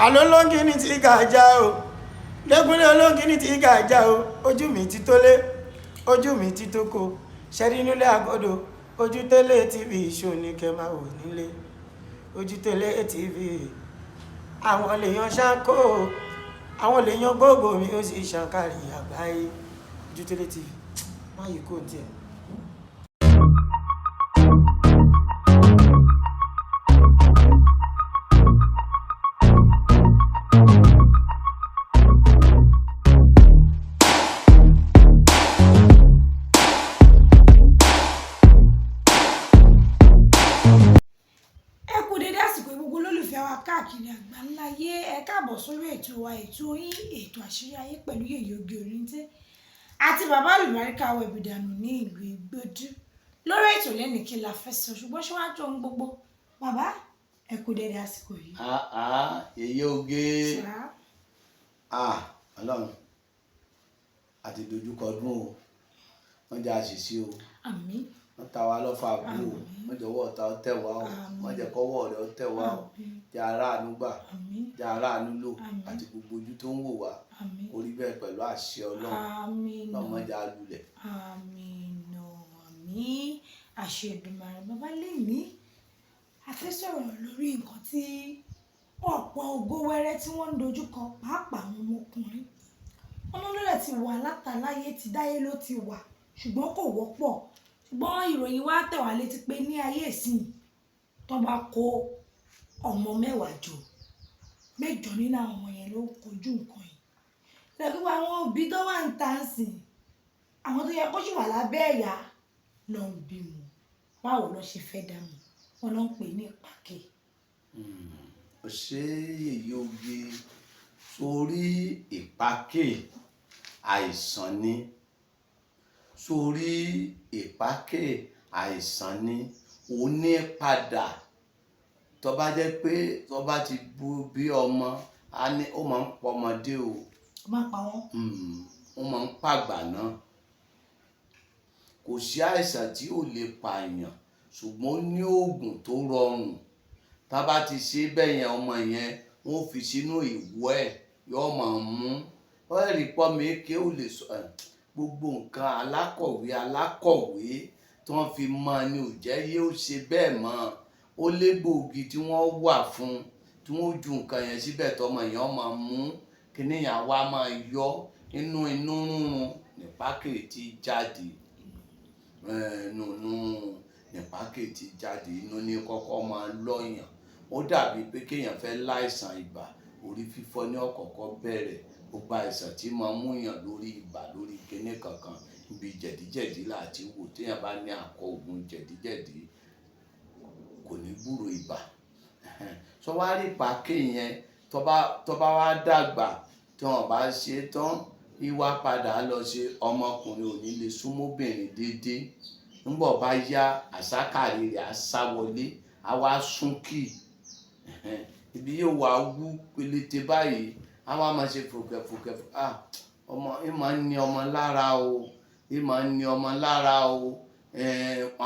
àlọ́ lóńgì ní ti gàjà o lẹ́gúnlé olóńgì ní ti gàjà o ojú mi ti tólé ojú mi ti tóko ṣẹ́rí nílé àgọ́dọ̀ ojú tẹ́lẹ̀ tv ṣó ní kẹ́ máa wò nílé ojú tẹ́lẹ̀ tv àwọn lèèyàn ṣáńkó àwọn lèèyàn Gbogbo mi ó sì ṣàǹkàrí àgbáyé ojú tẹ́lẹ̀ tv máa yí kó tiẹ̀. Káàkiri àgbáńláyé ẹ káàbọ̀ sórí ètò wa ètò yín ètò àṣírí ayé pẹ̀lú yèyé oge oríńté àti bàbá Alubarika wẹ̀bì dànù ní ìlú Ìgbòdú lórí ètò lẹ́nu kí la fẹ́ sọ ṣùgbọ́n ṣíwájú ohun gbogbo bàbá ẹ kú dédé àsìkò yìí. Yèyé oge Ọlọ́run àti dojúkọ ọdún o wọ́n jẹ́ àṣìṣe o. Àmín. wọ́n ta wa lọ́fà àbúrò wọ́n jọ̀wọ́ ọ̀tá ọ̀tẹ̀ wa o wọ́n jẹ́ kọ́wọ́ rẹ̀ ọ̀tẹ̀ wa o jẹ́ aráàánú gbà jẹ́ aráàánú lò àti gbogbo ojú tó ń wò wá orí bẹ́ẹ̀ pẹ̀lú àṣẹ Ọlọ́run lọ́mọ jẹ́ alulẹ̀. àmín àṣẹ Èdùmàrè bàbá lèmi a fẹ́ sọ̀rọ̀ lórí nǹkan tí ọ̀pọ̀ ògo wẹ́rẹ́ tí wọ́n ń dojúkọ pàápàá àwọn ọmọkùnrin ọlọ́lọ́rẹ̀ ti wà látàláyé ti dáyé ló ti wà ṣùgbọ́n kò wọ́pọ̀ ṣùgbọ́n ìròyìn wa tẹ̀ wá létí pé ní ayé ìsìn tó bá kó ọmọ 10 jọ 8 nínú àwọn ọmọ yẹn ló kojú nǹkan yìí lẹ́gbẹ́ àwọn òbí tó wà ń ta sìn àwọn tó yẹ kó sì wà lábẹ́ ẹ̀yà lọ ń bímọ báwo lọ ṣe fẹ́ dàmú wọn lọ ń pè ní ìpàkẹ́. ṣé Yèyé oge sórí ìpàkẹ́ àìsàn ni sórí ìpàkẹ́ àìsàn ni ó ní padà tó bá jẹ́ pé tó bá ti bí ọmọ ó máa ń pọ ọmọdé o. ó máa ń pa wọ́n. ó máa ń pàgbà náà kò sí àìsàn tí ò lè pààyàn ṣùgbọ́n ó ní oògùn tó rọrùn tá bá ti ṣe bẹ́ẹ̀ yẹn ọmọ yẹn wọ́n fi sínú ìwọ ẹ̀ yóò máa mú ó rí pọ́ mi kí ó lè sọ gbogbo nǹkan alákọ̀wé tí wọ́n fi mọ́ ni ò jẹ́ yóò ṣe bẹ́ẹ̀ mọ́ ó légbòogi tí wọ́n wà fún tí wọ́n ju nǹkan yẹn síbẹ̀ tọmọ yẹn máa mú kíní yẹn wá máa yọ inú rúnrún nípàkẹ́ tí jáde nípàkẹ́ tí jáde inú ní kọ́kọ́ máa lọ́yàn ó dàbí pé kéèyàn fẹ́ láìsàn ibà orí fífọ́ ní ọ̀kọ̀ọ̀kọ̀ bẹ̀rẹ̀ gbogbo àìsàn tí máa mú yàn lórí ibà lórí kíní kankan ibi jẹ̀díjẹ̀dí láti wò téèyàn bá ní akọ ògùn jẹ̀díjẹ̀dí kò ní gbúrò ibà sọ wá rí ìpàkẹ́ yẹn tó bá wá dàgbà tí wọ́n bá ṣe tán ìwà padà lọ ṣe ọmọkùnrin ò ní lè súnmọ́bìnrin déédéé ńgbọ̀ bá yá àsákàrí rẹ̀ á sá wọlé á wá súnkì ibi yóò wá wú pélété báyìí á wá máa ṣe fòkẹ̀fòkẹ̀ ọmọ ìmọ̀ ń ní ọmọ lára o ìmọ̀ ń ní ọmọ lára o wọ́n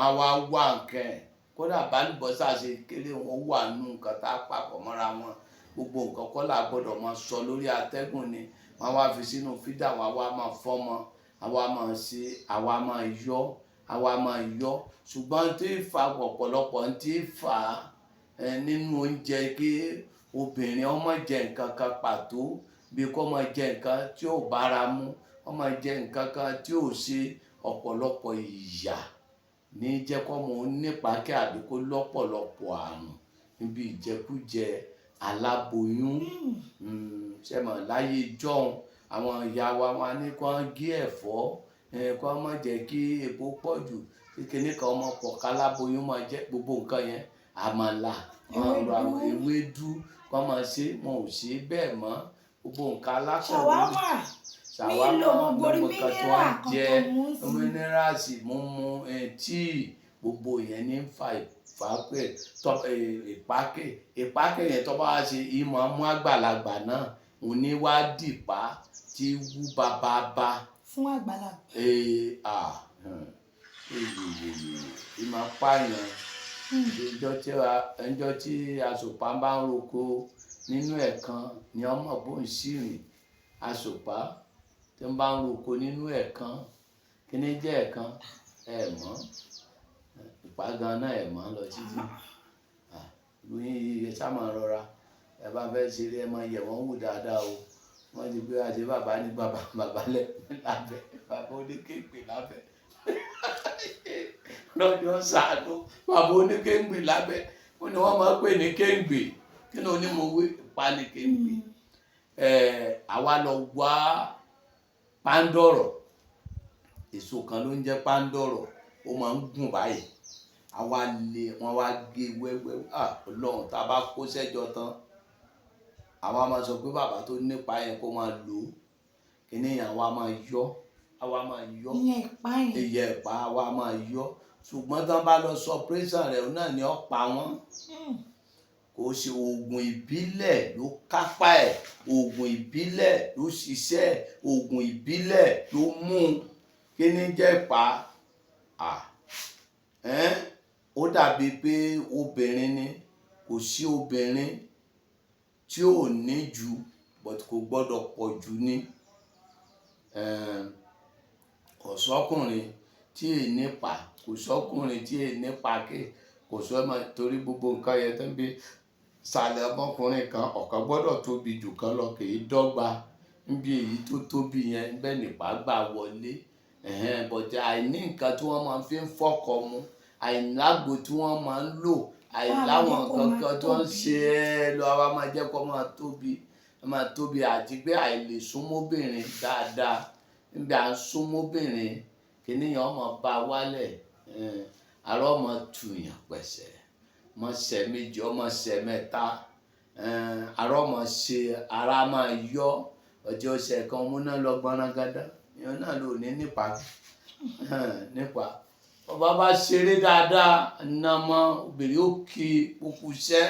á wá wá nǹkan ẹ̀ kódà bálùbọ́sà ṣe kéré wọn wà nù nǹkan tá a papọ̀ mọ́ra wọn gbogbo nǹkan kọ́ là gbọ́dọ̀ máa sọ lórí atẹ́gùn ni wọ́n wá fi sínú fídà wọn àwa máa fọ́mọ àwa máa ṣe àwa máa yọ ṣùgbọ́n tí ì fa ọ̀pọ̀lọpọ̀ tí ì fà nínú oúnjẹ kí obìnrin ọmọ jẹ nǹkan kan pàtó bí kò máa jẹ nǹkan tí ò bára mu ọmọ jẹ nǹkan kan tí ò ṣe ọ̀pọ̀lọpọ̀ ìyà ní jẹ́ kọ́ mọ nípàkẹ́ àbí kó lọ́pọ̀lọpọ̀ àrùn níbi ìjẹkújẹ aláboyún ṣẹmọ láyé jọ̀hún àwọn ìyá wa wọn ní kó gé ẹ̀fọ́ kó má jẹ́ kí epo pọ̀ jù kíkiní kan ọmọ pọ̀ káláboyún máa jẹ gbogbo nǹkan yẹn àmàlà ewédú kó máa ṣe wọn ò ṣe bẹ́ẹ̀ mọ́ gbogbo nǹkan alákọ̀wé ṣàwámà gbogbo nǹkan tó ń jẹ mínírààsì mímu tíì gbogbo yẹn ní ìpàkẹ́ yẹn tó bá wá ṣe ìmọ̀ mú àgbàlagbà náà òní wá dìpá tí wú bàbá fún àgbàlagbà. ìmọ̀ pààyàn ẹjọ́ tí àsùpá bá ń roko nínú ẹ̀kan ni ọmọ bó ń ṣìrìn. Àsùpá tí ń bá ń roko nínú ẹ̀kan, kí ni jẹ́ ẹ̀kan? Ẹ mọ̀, ìpá gan náà ẹ mọ̀ lọ títí. Lóyún yìí ẹ sá máa rọra, ẹ bá fẹ́ ṣeré ẹ máa yẹ̀ wọ́n wò dáadáa o. Wọ́n ti gbé àti bàbá ní bàbá lẹ́gbẹ̀ẹ́ lábẹ́, bàbá oníkéèpé lábẹ́. Lọ́jọ́ ṣàánú bàbá oníkéègbè lábẹ́, ó ní wọ́n máa ń pè ní kéègbè, kí ni onímọ̀wé ìpá ní kéègbè. Àwa lọ wá pándọ̀rọ̀, èso kan ló ń jẹ́ pándọ̀rọ̀, ó máa ń gùn báyìí. Wọ́n wá gé wẹ́wẹ́, Ọlọ́run tá a bá kó sẹ́jọ tán, àwa máa sọ pé bàbá tó nípa yẹn kó máa lò ó, kí ni yẹn àwa máa yọ́, ìyẹn ìpá àwa máa yọ́. Ṣùgbọ́n tí wọ́n bá lọ sọ operation rẹ̀ náà ni ó pa wọ́n. Kò ṣe oògùn ìbílẹ̀ ló kápá ẹ̀, oògùn ìbílẹ̀ ló ṣiṣẹ́, oògùn ìbílẹ̀ ló mú. Kí ni jẹ́ ìpá? Ó dàbí pé obìnrin ni, kò sí obìnrin tí ò ní jù, but kò gbọ́dọ̀ pọ̀ jù ní. Kò sọ́kùnrin tí è nípa, kò sọ́kùnrin tí è nípa ké, kò sọ́mọ torí gbogbo nǹkan yẹn tó ń bí sàlẹ̀ ọmọkùnrin kan ọ̀kan gbọ́dọ̀ tóbi jù kan lọ, kì í dọ́gba. Níbi èyí tó tóbi yẹn bẹ́ẹ̀ nípa gbà wọlé. But àìní nǹkan tí wọ́n máa fi ń fọ́kọ mu, àìlágbo tí wọ́n máa ń lò, àìláwọn nǹkan tí wọ́n ń ṣe lọ àwa máa jẹ́ kó máa tóbi àti pé àìlè súnmọ́bìnrin dáadáa. Níbi à ń súnmọ́bìnrin, kí ni yẹn ọmọ bá wálẹ̀, ara ọmọ tùyàn pẹ̀sẹ̀, ọmọ ṣẹ̀ méjì, ọmọ ṣẹ̀ mẹ́ta, ara ọmọ ṣe ara máa yọ. Ọjọ́ ọ̀sẹ̀ kan múná lọ gbọ́nrangádá, ìyẹn náà ló ní nípa. Ọba bá ṣeré dáadáa, iná mọ́ obìnrin ó kí kúkú iṣẹ́.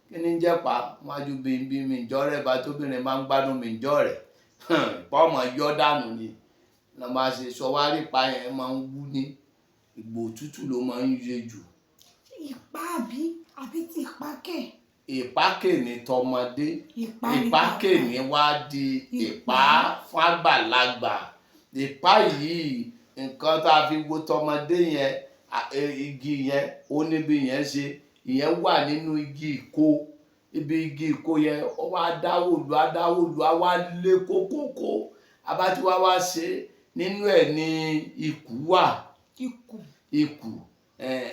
Kí ni jẹ́ pa? Wájú bíi mi ìjọ rẹ̀ bá tóbìnrin máa ń gbádùn mi ìjọ rẹ̀. Ìpá ọmọ yọ dànù ni. Lọ́ máa ṣe sọ wá rí ìpá yẹn máa ń wú ní. Ìgbò òtútù ló máa ń yé jù. Ìpá àbí ti ìpákè? Ìpákè ni tọmọdé. Ìpákè ni wá di ìpá fún àgbàlagbà. Ìpá yìí nǹkan tá a fi wo tọmọdé yẹn, igi yẹn ó níbi yẹn ṣe, ìyẹn wà nínú igi ìkó. Ibi igi ìkó yẹn ó wá dáwòlù, á wá lé kókókó. Abá tí wá ṣe nínú ẹ̀ ní ikù wà. Ikù.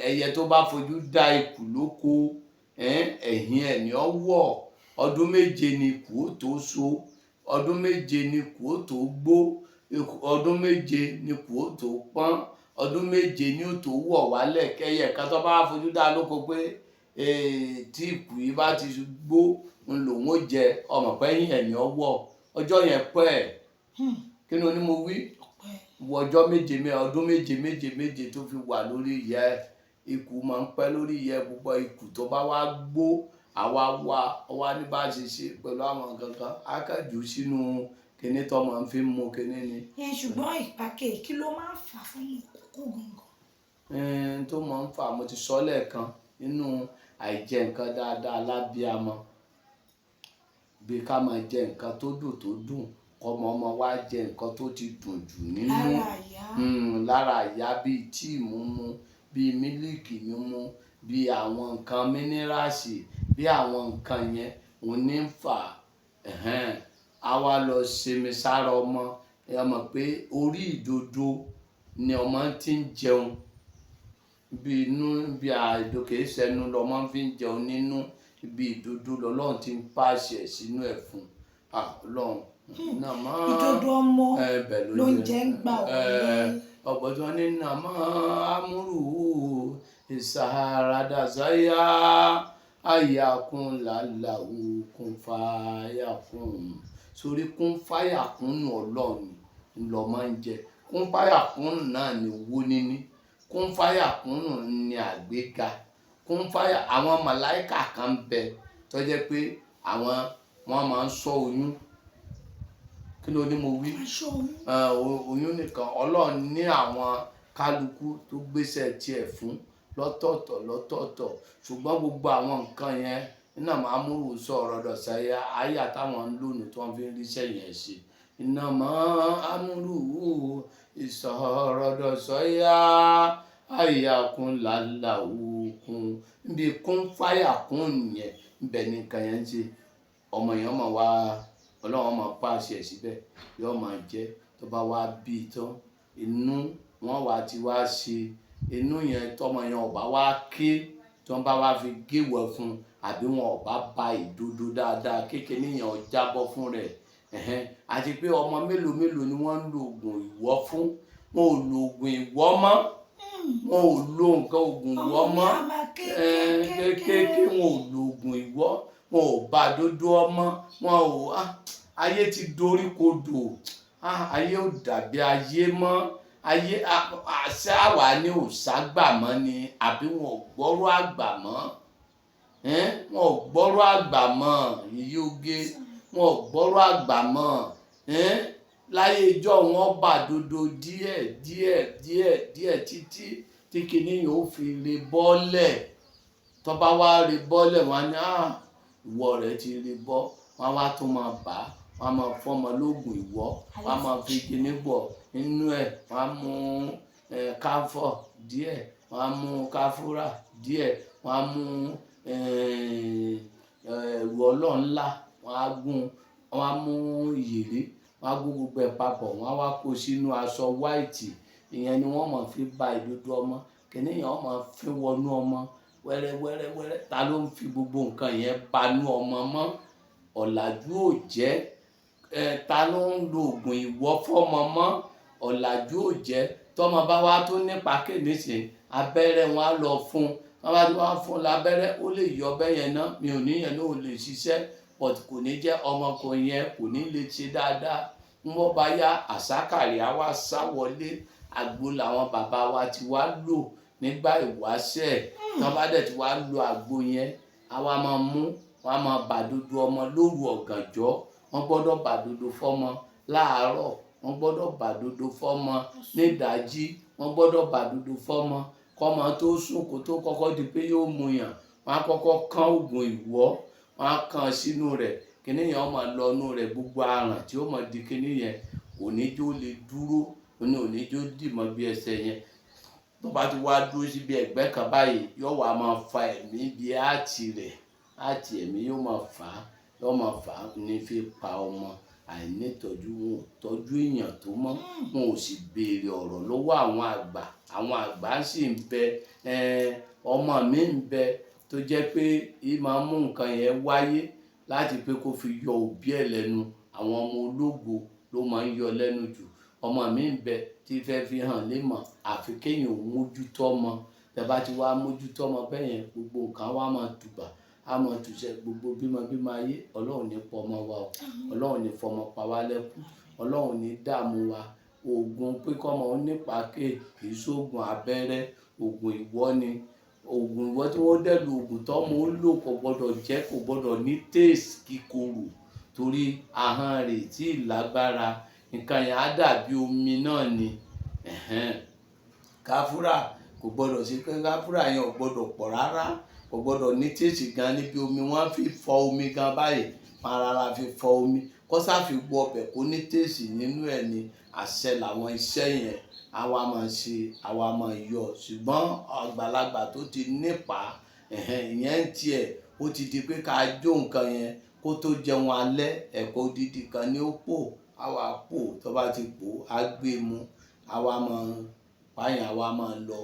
Ẹyẹ tó bá fojú dá ikù lóko, ẹ̀yìn ẹ̀ ní ọwọ́. Ọdún méje ni ikù ó tó so, ọdún méje ni ikù ó tó gbó, ọdún méje ni ikù ó tó pọ́n, ọdún méje ni ó tó wọ̀ wálẹ̀. Kẹ́yẹ kan tó bá fojú dá lóko pé tí ikù yìí bá ti gbó ń lòun ó jẹ, ọmọ pé ẹ̀yìn ẹ̀ ní ọwọ́. Ọjọ́ yẹn pẹ́. Kí ni mo wí? Wo ọjọ́ ọdún méje tó fi wà lórí ìyẹ́ ẹ̀. Ikù máa ń pẹ́ lórí ìyẹ́ púpọ̀. Ikù tó bá wá gbó, àwa ní bá ṣe pẹ̀lú àwọn kankan, á kàjù sínú kíní tó máa ń fi mú kíní ni. Ṣùgbọ́n ìpákè kí ló máa ń fà fún kókó gangan? Tó máa ń fà, mo ti sọ lẹ́ẹ̀kan, nínú àìjẹ nǹkan dáadáa alabiyamo. Bí ká máa jẹ nǹkan tó dùn, ọmọ wa jẹ nǹkan tó ti dùn jù nínú. Lára ìyá bíi tíì mímu, bíi mílíkì mímu, bíi àwọn nǹkan mínírààsì, bí àwọn nǹkan yẹn òun ní ń fà. A wá lọ ṣemi sára ọmọ. Ẹ mọ̀ pé orí ìdodo ni ọmọ ti ń jẹun. Bí àìdókè sẹ́nu lọmọ fi ń jẹun nínú. Ibi ìdodo lọ́lọ́run ti ń pàṣẹ sínú ẹ̀ fún. Ọlọ́run. Ìdodo ọmọ ló ń jẹ́ ń gbà wọlé. Ọ̀pọ̀jọ́ ní nàmọ́ amúrù ìsàràdàsáyà àyàkùn làlàó kún fàyàkùn. Sórí kún fàyàkùn nù Ọlọ́run lọ máa ń jẹ. Kún fàyàkùn náà ni owó níní. Kún fàyàkùn ni àgbéga. Àwọn màláíkà kan bẹ tó jẹ́ pé wọ́n máa ń ṣọ́ oyún. Kí ló ní mo wí? Oyún nìkan. Ọlọ́run ní àwọn kálukú tó gbéṣẹ́ tiẹ̀ fún. lọ́tọ̀ọ̀tọ̀ ṣùgbọ́n gbogbo àwọn nǹkan yẹn iná máa múrù sọ ọ̀rọ̀ dọ̀sáyà àyà táwọn ń lónìí tí wọ́n fi ń ríṣẹ́ yẹn ṣe iná máa amúrù ìsọ̀rọ̀ dọ̀sáyà àyà kún làlà òkun níbi kún fáyà kún yẹn níbẹ̀ ní nǹkan yẹn ń ṣe ọmọ yẹn máa wá ọlọ́run máa pàṣẹ síbẹ̀ yóò máa jẹ́ tó bá wá bí i tán inú wọn wá ti wá ṣe inú yẹn tọmọ yẹn ọba wá ké tí wọn bá wá fi géwọ̀ fún àbí wọn ọba ba ìdodo dáadáa kékeré yẹn ó jábọ́ fún rẹ̀ àti pé ọmọ mélòó ni wọ́n ń lo oògùn ìwọ́ fún wọn ò lo oògùn ìwọ́ mọ́ wọn ò lo nǹkan oògùn ìwọ́ mọ́ kéékèèké wọn ò lo oògùn ìwọ́ wọn ò bá dodo ọmọ wọn ò ayé ti dorí kodò ayé ò dàbí ayé mọ́ ayé àṣà wà ní òṣàgbà mọ́ ni àbí wọn ò gbọ́rọ̀ àgbà mọ́ wọn ò gbọ́rọ̀ àgbà mọ́ yìí oge wọn ò gbọ́rọ̀ àgbà mọ́ láyé ìjọ wọn bá dodo díẹ̀ títí tí kìíní yóò fi lè bọ́lẹ̀ tó bá wá lè bọ́lẹ̀ wọn ni ìwọ rẹ̀ ti lè bọ́ wọn wá tún máa bà á wọn máa fọmọ lóògùn ìwọ wọn máa fi kíní bọ nínú ẹ̀ wọn mú káfọ díẹ̀ wọn mú káfúrà díẹ̀ wọn mú ẹrù ọlọ́nlá wọn gún wọn mú ìyèrè wọn gún gbogbo ẹ̀ papọ̀ wọn wá kó sínú aṣọ wáìtì ìyẹn ni wọn máa fi ba ìdodo ọmọ kìnìyàn wọn máa fi wọnú ọmọ wẹ́rẹ́wẹ́rẹ́ ta ló ń fi gbogbo nǹkan yẹn banú ọmọ mọ́ ọ̀làjú ò jẹ́ ta ló ń lo oògùn ìwọ́ fọ́mọ mọ́ ọ̀làjú ò jẹ́ tọ́mọ bá wá tó nípa kéde sí abẹ́rẹ́ wọn á lọ fún wọn bá ti wá fún lábẹ́rẹ́ ó lè yọ ọbẹ̀ yẹn náà mi ò níyẹn náà ò lè ṣiṣẹ́ but kò ní jẹ́ ọmọkùnrin yẹn kò ní lè ṣe dáadáa ń wọ́n bá yá àsákàrí á wá sá wọlé àgbo làwọn bàbá wa ti wá lò nígbà ìwáṣẹ̀ tí wọ́n bá dẹ̀ ti wá lo àgbo yẹn àwa máa mú wọn máa bàdodo ọmọ lóru ọ̀gànjọ́ wọ́n gbọ́dọ̀ bàdodo fọ́mọ láàárọ̀ wọ́n gbọ́dọ̀ bàdodo fọ́mọ nídàájí wọ́n gbọ́dọ̀ bàdodo fọ́mọ kọ́mọ tó sùn kó tó kọ́kọ́ di pé yóò mu yàn wọ́n á kọ́kọ́ kán oògùn ìwọ́ wọ́n á kàn sínú rẹ̀ kíní yẹn wọ́n máa lọ inú rẹ̀ gbogbo àràn tí ó máa di kíní yẹn oníjó lè dúró oníjó dìmọ̀ bí ẹsẹ̀ yẹn tó bá ti wá dúró síbi ẹ̀gbẹ́ kan báyìí yóò wá máa fa ẹ̀mí bí àti rẹ̀ àti ẹ̀mí yóò máa fà á ní fi pa ọmọ àìnítọ́jú wọn tọ́jú èèyàn tó mọ́ wọn ò sì béèrè ọ̀rọ̀ lọ́wọ́ àwọn àgbà sì ń bẹ ọmọ mi ń bẹ tó jẹ́ pé máa mú nǹkan yẹn wáyé láti pé kó fi yọ òbí ẹ̀ lẹ́nu àwọn ọmọ ológo ló máa ń yọ lẹ́nu jù ọmọ mi ń bẹ tí fẹ́ fi hàn lémọ̀ àfi kéèyàn mójútó ọmọ tẹ́ bá ti wá mójútó ọmọ bẹ́ẹ̀ yẹn gbogbo nǹkan wá máa tùbà á máa tùṣẹ́ gbogbo bímọ ayé ọlọ́run ní pọ̀ ọmọ wa o ọlọ́run ní fọmọ pa wá lẹ́kún ọlọ́run ní dààmú wa oògùn pé kọ́mọ ó nípa ké kì í ṣoògùn abẹ́rẹ́ oògùn ìwọ́ ni oògùn ìwọ́ tí wọ́n dẹ̀ lo oògùn tọ́mọ ó lò kò gbọ́dọ̀ ní taste kíkorò torí ahọ́n rẹ̀ tí ì lágbára nǹkan yẹn á dàbí omi náà ni káfúrà kò gbọ́dọ̀ ṣe pé káfúrà yẹn ò gbọ́dọ̀ pọ̀ rárá kò gbọ́dọ̀ ní téèsì gan níbi omi wọ́n fi fọ omi gan báyìí máa rárá fi fọ omi kó sáfi gbọ́ ọbẹ̀ kó ní téèsì nínú ẹ̀ ni àṣẹ làwọn iṣẹ́ yẹn àwa máa ṣe àwa máa yọ ṣùgbọ́n àgbàlagbà tó ti nípa ìyẹn ń tiẹ̀ ó ti di pé ká jó nǹkan yẹn kó tó jẹun alẹ́ ẹ̀kọ́ dídì kan ní ó pò àwa pò tó bá ti pò á gbé mu àwa máa pààyàn àwa máa lọ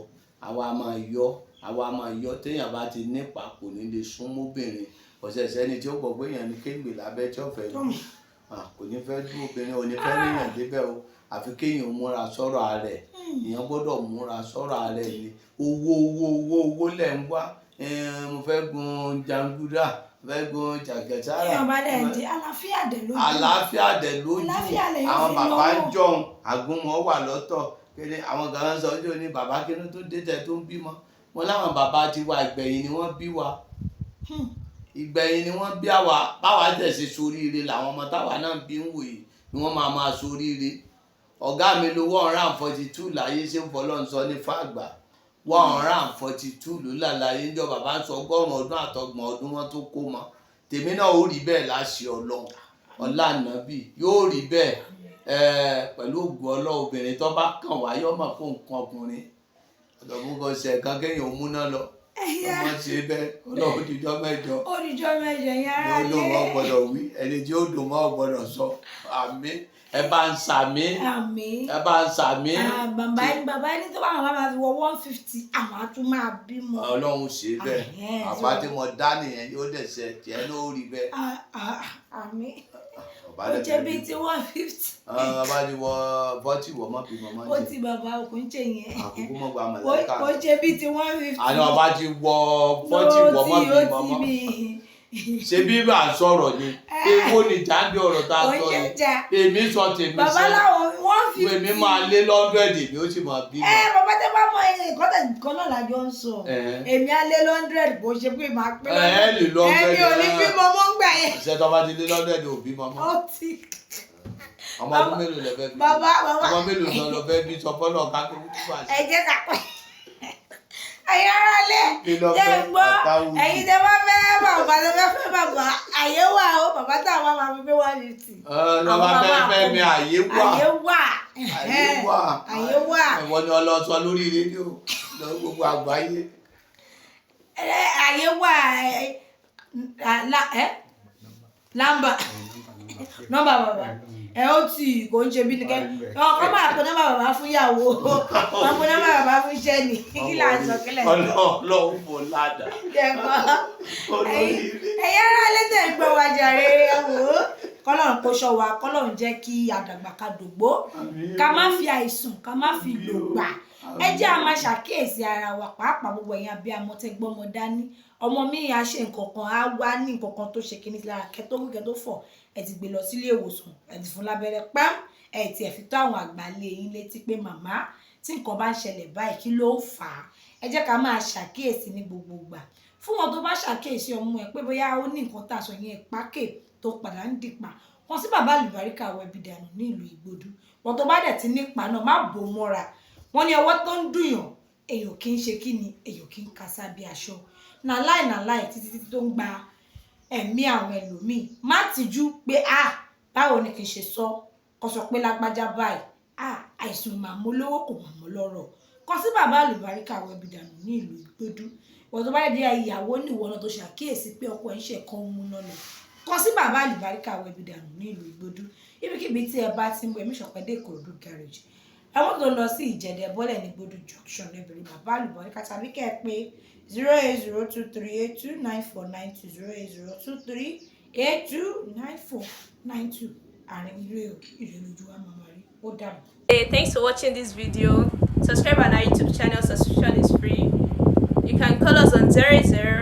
àwa máa yọ téèyàn bá ti nípa kò ní lè sún mọ́bìnrin ọ̀sẹ̀ sẹ́ni tí ó gbọ́ pé èèyàn ní kéńgbè lábẹ́ tí ó fẹ́ dùn kò ní fẹ́ dùn obìnrin ò ní fẹ́ ríyàn débẹ̀ o àfi kéèyàn múra sọ́rọ̀ ààrẹ èèyàn gbọ́dọ̀ múra sọ́rọ̀ ààrẹ ni owó lẹ̀ ń wá mo fẹ́ gun jangura fẹ́ gun jàgẹ̀sára èèyàn bá dẹ̀ di àlàáfíà dẹ̀ lójú àwọn bàbá ń jọun àgúnmọ̀ wà lọ́tọ̀ kéde àwọn kan sọ ọjọ́ ní bàbá kínú tó dé tẹ̀ tó ń bímọ wọn láwọn bàbá ti wá ìgbẹ̀yìn ni wọ́n bí wa ìgbẹ̀yìn ni wọ́n bí àwa báwa tẹ̀sí soríire làwọn ọmọ táwa náà bí ń wò yìí ni wọ́n máa soríire ọ̀gá mi lówó 142 láyé ṣé ń fọlọ́ ń sọ ní fàgbà 142 ló lálàyé ń jọ bàbá ń sọ 100 ọdún àtọgbọ̀n ọdún wọn tó kó mọ tèmi náà ó rí bẹ́ẹ̀ láṣẹ Ọlọ́run ọlá nàbì yóò rí bẹ́ẹ̀ pẹ̀lú ògùn Ọlọ́run obìnrin tó bá kàn wá yọ mọ̀ fún nǹkan ọkùnrin ọ̀dọ̀gbọ́n ṣe kan kéèyàn múná lọ ọmọ ṣe bẹ́ẹ̀ Ọlọ́run òdìjọ́ mẹ́jọ yàrá lé ó dùn mọ́ gbọ́dọ̀ wí ẹni tí ó dùn mọ́ gbọ́dọ̀ sọ àmín ẹ bá ń sàmí ẹ bá ń sàmí. bàbá ẹni tó bá wọn máa fi wọ 150 àwọn á tún máa bímọ. Ọlọ́run ṣe bẹ́ẹ̀ àbá tí mo dá nìyẹn yóò dẹ̀ ṣe tiẹ̀ ló rí bẹ́ẹ̀. àmín ó jẹ́ bíi ti 150. bàbá ni wọ 40 wọ mọ́ bímọ mọ́ jẹ. ó ti bàbá òkú ń ṣe yẹn. àkókò mọ́ gba mọ̀lẹ́ká. ó jẹ́ bíi ti 150. àná bàbá ti wọ 40 wọ mọ́ bímọ mọ́. ṣé bí bá a sọ̀rọ̀ ni ewo ni jáde ọ̀rọ̀ tá a sọ yìí èmi sọ tèmi bàbá láwọn 150 èmi máa lé 100 èmi ó sì máa bí. bàbá tẹ bá mọ ẹyìn nǹkan náà lájọ ń sọ èmi á lé 100 bó ṣe pé máa pé lè 100 èmi ò ní bímọ mọ́ ń gbà yẹn. ṣé tó bá ti lé 100 ò bímọ mọ́. ó ti. ọmọ ọdún mélòó lẹ fẹ́ bí. bàbá ọmọ mélòó náà lọ fẹ́ bí sọ fọ́nà kákó wá sí. ẹ jẹ́ ká pẹ́ ẹ̀yin ará lé jẹ́ gbọ́ ẹ̀yin tẹ bá fẹ́ bàbá tẹ fẹ́ bàbá àyè wà ó bàbá táwọn máa fi gbé 150. lọ́ba fẹ́ mi àyè wà. àyè wà. ìwọ ni ọlọ́sọ lórí rédíò lọ gbogbo àgbáyé. àyè wà nọ́mbà bàbá ó tì kò ń ṣe bí nìkẹ́ ọkọ máa pè nọ́mbà bàbá fún ìyàwó wọn pè nọ́mbà bàbá fún iṣẹ́ ni kí là ń sọ kílẹ̀. Ọlọ́run mo ládàá. ẹ̀yà ara lẹ́tẹ̀ ń gbọ́ wa jàre wò ó kọ́lọ́run kó ṣọ́ wa kọ́lọ́run jẹ́ kí àdàgbà ká dògbó ká má fi àìsàn ká má fi lò gbà ẹ jẹ́ a máa ṣàkíyèsí ara wa pàápàá gbogbo ẹ̀yin abiyamọ tẹ́ gbọ́mọ dání ọmọ mi á ṣe nǹkan kan á wá ní nǹkan kan tó ṣe kíní lára kẹtó fọ̀ ẹ ti gbé lọ sílé ìwòsàn ẹ ti fún lábẹ́rẹ́ pam ẹ ti ẹ̀ fi tó àwọn àgbàlẹ̀ yín létí pé màmá tí nǹkan bá ń ṣẹlẹ̀ báyìí kí ló fà á ẹ jẹ́ ká máa ṣàkíyèsí ní gbogbo ìgbà fún wọn tó bá ṣàkíyèsí ọmọ ẹ pé bóyá ó ní nǹkan tá a sọ yẹn ìpákè tó padà ń dìpà wọn sí bàbá Alubarika wẹbi dànù ní ìlú Ìgbòdú wọn tó bá dẹ̀ ti nípa náà má bò mọ́ra wọn ní ọwọ́ tó ń dùnyàn èèyàn kì í ṣe kí ni èèyàn kì í kásá bí aṣọ nàláì títí tó ń gba ẹ̀mí àwọn ẹlòmíì má tìjú pé báwo ni kì í ṣe sọ kó sọ pé lágbájá báyìí àìsàn màmú lówó kò màmú lọ́rọ̀ kọ sí bàbá Alubarika wẹbi dànù ní ìlú Ìgbòdú wọn tó bá dé ìyàwó níwọ náà tó ṣàkíyèsí pé ọkọ ẹ̀ ń ṣe kan mú náà lọ kọ sí bàbá Alubarika wẹbi dànù ní ìlú Ìgbòdú ibikíbi tí ẹ bá ti ń bọ̀ ẹ̀mí ṣọ̀pẹ́ dé Ìkòròdú garage àwọn tó lọ sí Ìjẹ̀dẹ̀ bọ́lẹ̀ ní Ìgbòdú junction lẹ́bẹ̀rẹ̀ bàbá Alubarika tàbí kẹ́ ẹ pé 08023829492 080829492 àárín ìlú lójú wa máa rí ó dàbọ̀. Hey, thanks for watching this video. Subscribe on our YouTube channel. Subscription is free. You can call us on 00